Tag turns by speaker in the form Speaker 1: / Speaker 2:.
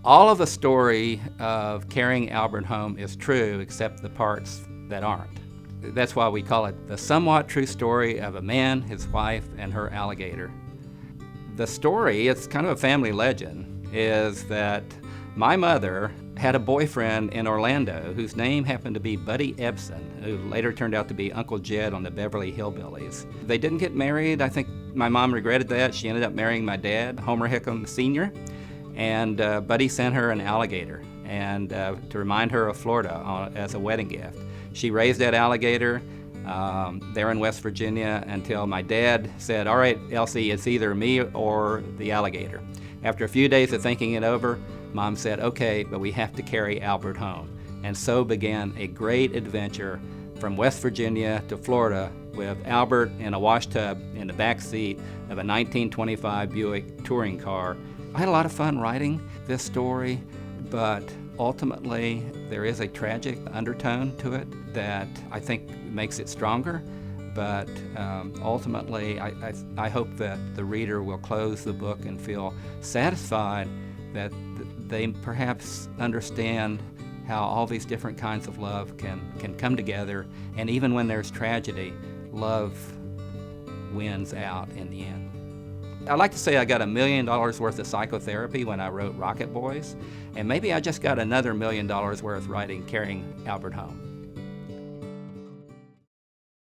Speaker 1: All of the story of carrying Albert home is true except the parts that aren't. That's why we call it the somewhat true story of a man, his wife, and her alligator. The story, it's kind of a family legend, is that my mother had a boyfriend in Orlando whose name happened to be Buddy Ebsen, who later turned out to be Uncle Jed on the Beverly Hillbillies. They didn't get married. I think my mom regretted that. She ended up marrying my dad, Homer Hickam Sr., and Buddy sent her an alligator and to remind her of Florida as a wedding gift. She raised that alligator there in West Virginia until my dad said, "All right, Elsie, it's either me or the alligator." After a few days of thinking it over, Mom said, "Okay, but we have to carry Albert home." And so began a great adventure from West Virginia to Florida with Albert in a wash tub in the back seat of a 1925 Buick touring car. I had a lot of fun writing this story, but ultimately there is a tragic undertone to it that I think makes it stronger. But ultimately, I hope that the reader will close the book and feel satisfied that they perhaps understand how all these different kinds of love can come together, and even when there's tragedy, love wins out in the end. I like to say I got $1 million worth of psychotherapy when I wrote Rocket Boys, and maybe I just got another $1 million worth writing Carrying Albert Home.